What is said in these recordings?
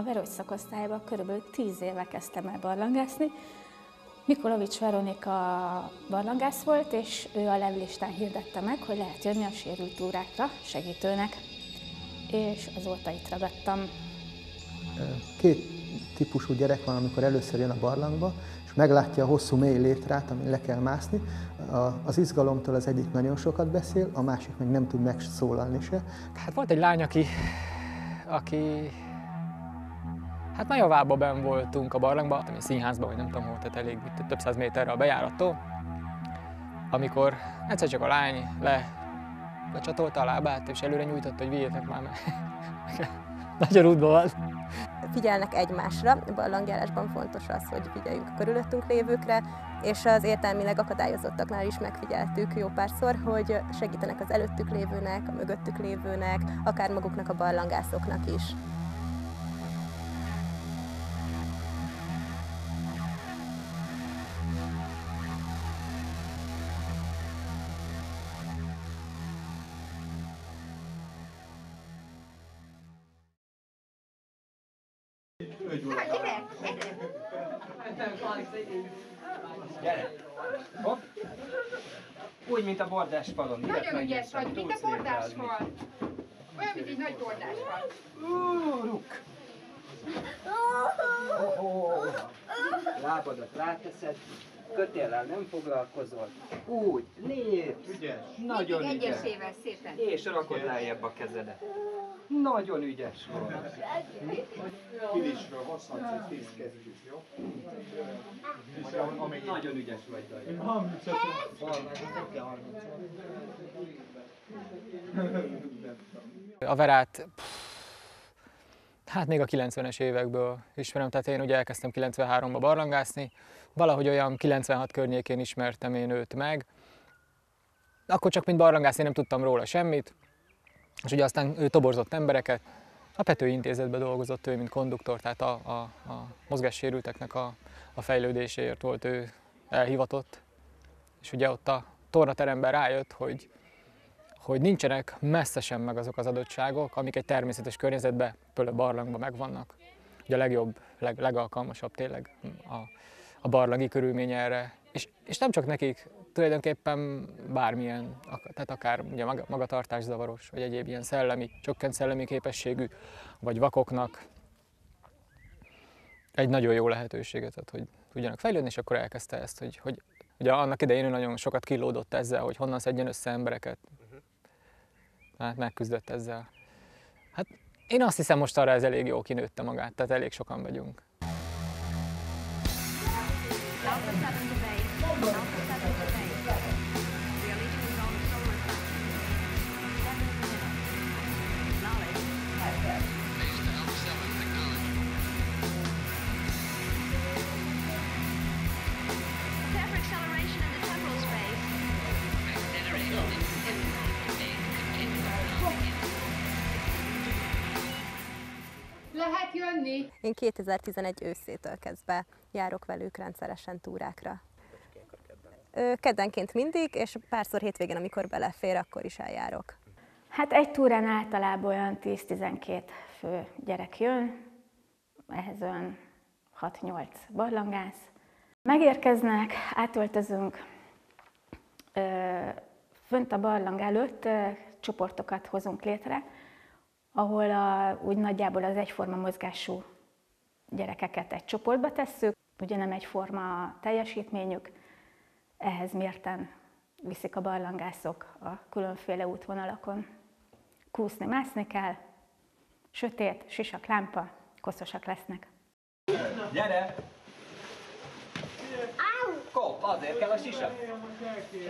A Verogy szakosztályban körülbelül 10 éve kezdtem el barlangászni. Mikolovics Veronika barlangász volt, és ő a levlistán hirdette meg, hogy lehet jönni a sérült túrákra segítőnek. És azóta itt ragadtam. Két típusú gyerek van, amikor először jön a barlangba, és meglátja a hosszú mély létrát, amin le kell mászni. Az izgalomtól az egyik nagyon sokat beszél, a másik meg nem tud megszólalni se. Hát volt egy lány, aki hát nagyon várba benn voltunk a barlangban, ami színházban, vagy nem tudom hol, tehát elég több száz méterre a bejárattól, amikor egyszer csak a lány lecsatolta a lábát, és előre nyújtott, hogy vigyétek már meg. Nagyon rúdban van. Figyelnek egymásra, a barlangjárásban fontos az, hogy figyeljünk a körülöttünk lévőkre, és az értelmileg akadályozottaknál is megfigyeltük jó párszor, hogy segítenek az előttük lévőnek, a mögöttük lévőnek, akár maguknak a barlangászoknak is. Gyere! Hopp! Úgy, mint a bordásfalon. Nagyon ügyes vagy, mint a bordásfal. Olyan, mint egy nagy bordásfal. Ruk! Lábadat ráteszed, kötéllel nem foglalkozol. Úgy, lépsz! Ügyes! Nagyon ügyes! Egyesével szépen. És rakod lejjebb a kezedet. Nagyon ügyes volt. Kilisről hozhatsz egy 10 kezdjük, jó? Nagyon ügyes vagy, Dajja. 30 A Verát hát még a 90-es évekből ismerem, tehát én ugye elkezdtem 93-ban barlangászni, valahogy olyan 96 környékén ismertem én őt meg. Akkor csak mint barlangászni nem tudtam róla semmit, és ugye aztán ő toborzott embereket. A Petői Intézetben dolgozott ő, mint konduktor, tehát a mozgássérülteknek a fejlődéséért volt ő elhivatott. És ugye ott a tornateremben rájött, hogy nincsenek messzesen meg azok az adottságok, amik egy természetes környezetben, például barlangban megvannak. Ugye a legjobb, legalkalmasabb tényleg a barlangi körülmény erre. És nem csak nekik, tulajdonképpen bármilyen, tehát akár ugye magatartászavaros, vagy egyéb ilyen csökkent szellemi képességű, vagy vakoknak egy nagyon jó lehetőséget ad, hogy tudjanak fejlődni, és akkor elkezdte ezt, hogy ugye annak idején ő nagyon sokat kilódott ezzel, hogy honnan szedjen össze embereket. Hát megküzdött ezzel. Hát én azt hiszem, most arra ez elég jó kinőtte magát, tehát elég sokan vagyunk. Lehet jönni? Én 2011 őszétől kezdve járok velük rendszeresen túrákra. Keddenként mindig, és párszor hétvégén, amikor belefér, akkor is eljárok. Hát egy túrán általában olyan 10-12 fő gyerek jön, ehhez olyan 6-8 barlangász. Megérkeznek, átöltözünk, fönt a barlang előtt csoportokat hozunk létre, ahol úgy nagyjából az egyforma mozgású gyerekeket egy csoportba tesszük, ugye nem egyforma a teljesítményük, ehhez mérten viszik a barlangászok a különféle útvonalakon. Kúszni, mászni kell, sötét, sisak lámpa, koszosak lesznek. Gyere! Kopp, azért kell a sisak.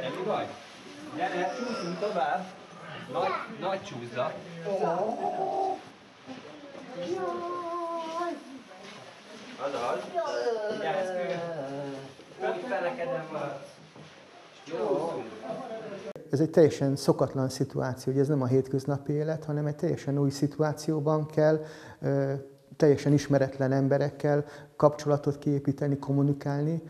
Ennyi vagy? Gyere, csúszunk tovább. Nagy csúszza. Azaz. Gyere, felekedem van. Ez egy teljesen szokatlan szituáció, hogy ez nem a hétköznapi élet, hanem egy teljesen új szituációban kell teljesen ismeretlen emberekkel kapcsolatot kiépíteni, kommunikálni,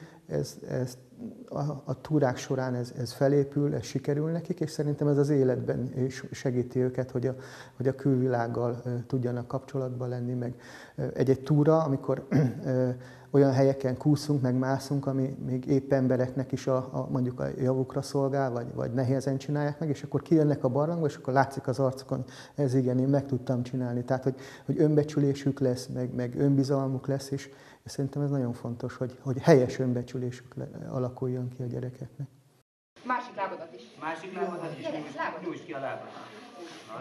a túrák során ez felépül, ez sikerül nekik, és szerintem ez az életben is segíti őket, hogy a külvilággal tudjanak kapcsolatban lenni, meg egy túra, amikor olyan helyeken kúszunk, meg mászunk, ami még épp embereknek is mondjuk a javukra szolgál, vagy nehézen csinálják meg, és akkor kijönnek a barlangba, és akkor látszik az arcukon, ez igen, én meg tudtam csinálni. Tehát, hogy önbecsülésük lesz, meg önbizalmuk lesz, és szerintem ez nagyon fontos, hogy helyes önbecsülésük alakuljon ki a gyerekeknek. Másik lábadat is. Másik lábadat is. Nyújtsd ki a lábadat.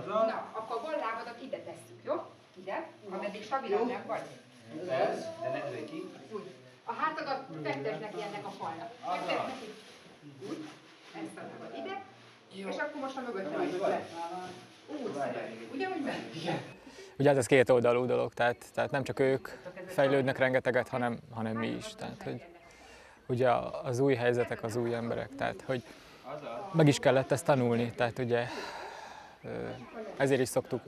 Na, akkor a bal lábadat ide tesszük, jó? Ide, ameddig stabilan nem vagy. Ez, de ne dőlj ki. Úgy. A hátadat fektesd neki ennek a falnak. Fektesd neki. Úgy. Ezt a lábad ide. És akkor most a mögötte vagy. Úgy szépen. Ugyanúgy megy? Igen. Ugye hát ez kétoldalú dolog, tehát nem csak ők fejlődnek rengeteget, hanem mi is. Tehát, hogy ugye az új helyzetek, az új emberek, tehát hogy meg is kellett ezt tanulni, tehát ugye ezért is szoktuk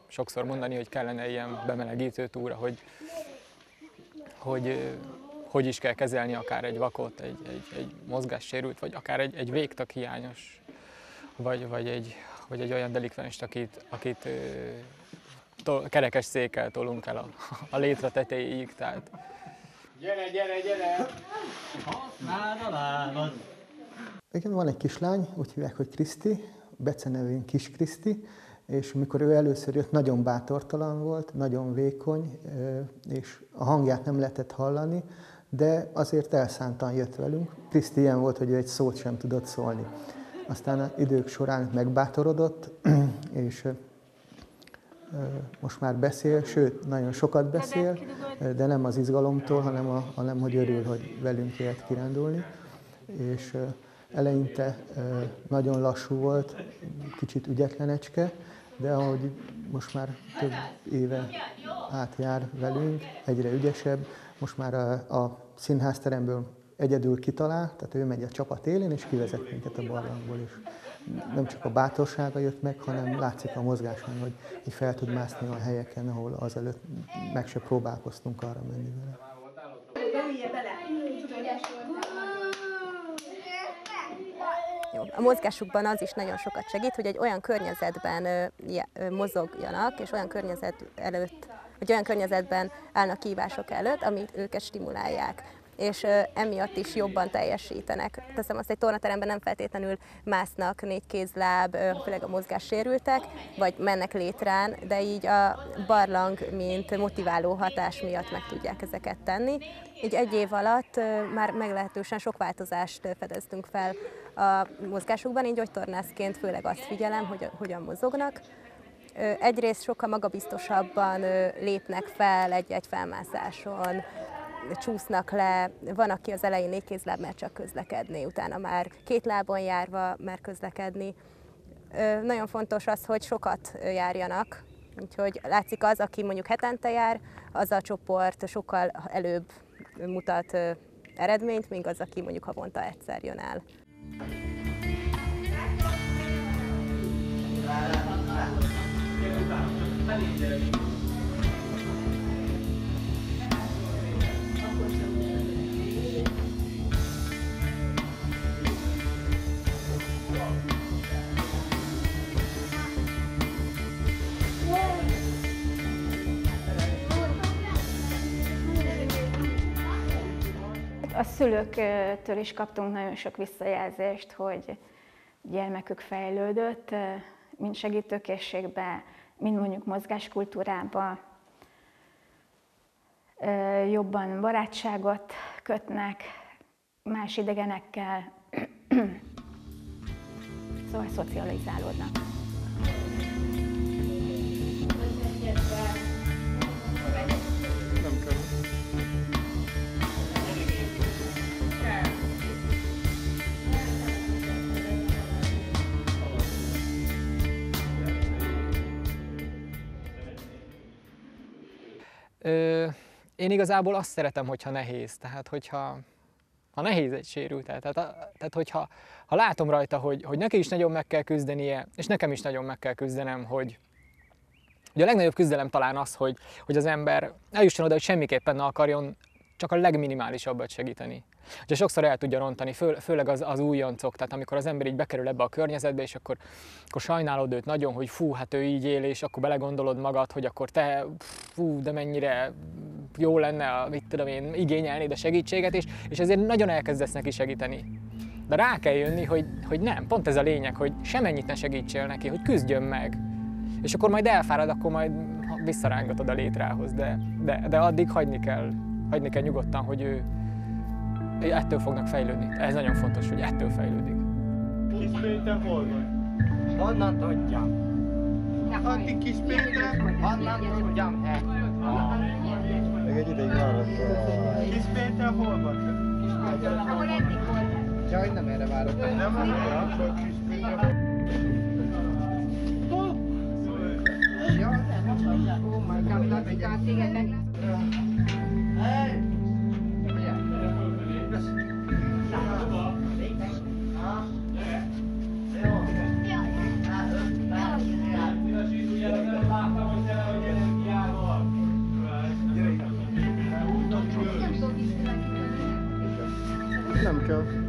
sokszor mondani, hogy kellene ilyen bemelegítő túra, hogy is kell kezelni akár egy vakot, egy mozgássérült, vagy akár egy végtag hiányos, vagy egy olyan delikvenst, akit kerekes székkel tolunk el a létre tetejéig, tehát... Gyere! Használd a lábad! Igen, van egy kislány, úgy hívják, hogy Kriszti, becenevén Kis Kriszti, és amikor ő először jött, nagyon bátortalan volt, nagyon vékony, és a hangját nem lehetett hallani, de azért elszántan jött velünk. Kriszti ilyen volt, hogy ő egy szót sem tudott szólni. Aztán az idők során megbátorodott, és most már beszél, sőt, nagyon sokat beszél, de nem az izgalomtól, hanem hogy örül, hogy velünk élt kirándulni. És eleinte nagyon lassú volt, kicsit ügyetlenecske, de ahogy most már több éve átjár velünk, egyre ügyesebb, most már a színházteremből egyedül kitalál, tehát ő megy a csapat élén, és kivezet minket a barlangból is. Nem csak a bátorsága jött meg, hanem látszik a mozgáson, hogy fel tud mászni a helyeken, ahol azelőtt meg se próbálkoztunk arra menni vele. Jó. A mozgásukban az is nagyon sokat segít, hogy egy olyan környezetben mozogjanak, és olyan olyan környezetben állnak kihívások előtt, amit őket stimulálják. És emiatt is jobban teljesítenek. Teszem azt, egy tornateremben nem feltétlenül másznak négykézláb, főleg a mozgássérültek, vagy mennek létrán, de így a barlang, mint motiváló hatás miatt meg tudják ezeket tenni. Így egy év alatt már meglehetősen sok változást fedeztünk fel a mozgásukban, így gyógytornászként főleg azt figyelem, hogy hogyan mozognak. Egyrészt sokkal magabiztosabban lépnek fel egy-egy felmászáson, csúsznak le, van, aki az elején négykézláb mer csak közlekedni, utána már két lábon járva mer közlekedni. Nagyon fontos az, hogy sokat járjanak, úgyhogy látszik az, aki mondjuk hetente jár, az a csoport sokkal előbb mutat eredményt, míg az, aki mondjuk havonta egyszer jön el. A szülőktől is kaptunk nagyon sok visszajelzést, hogy gyermekük fejlődött, mind segítőkészségbe, mind mondjuk mozgáskultúrába, jobban barátságot kötnek más idegenekkel, szóval szocializálódnak. Én igazából azt szeretem, hogyha nehéz, tehát hogyha nehéz egy sérült, tehát hogyha látom rajta, hogy neki is nagyon meg kell küzdenie, és nekem is nagyon meg kell küzdenem, hogy a legnagyobb küzdelem talán az, hogy az ember eljusson oda, hogy semmiképpen ne akarjon csak a legminimálisabbat segíteni. Ugye sokszor el tudja rontani, főleg az újoncok, tehát amikor az ember így bekerül ebbe a környezetbe, és akkor sajnálod őt nagyon, hogy fú, hát ő így él, és akkor belegondolod magad, hogy akkor te, fú, de mennyire jó lenne, mit tudom én, igényelnéd a segítséget, és ezért nagyon elkezdesz neki segíteni. De rá kell jönni, hogy nem, pont ez a lényeg, hogy semennyit ne segítsél neki, hogy küzdjön meg. És akkor majd elfárad, akkor majd visszarángatod a létrához, de addig hagyni kell nyugodtan, hogy ő ettől fognak fejlődni. Ez nagyon fontos, hogy ettől fejlődik. Kis Péter hol vagy? Honnan tudjam? Addig Kis Péter? Honnan tudjam? Meg egy ideig maradok. Kis Péter hol vagy? Ahol eddig volt. Jaj, nem erre várok. Nem mondom, hogy Kis Péter. Ó, majd kapnak, hogy a téged meglát. Nem kell.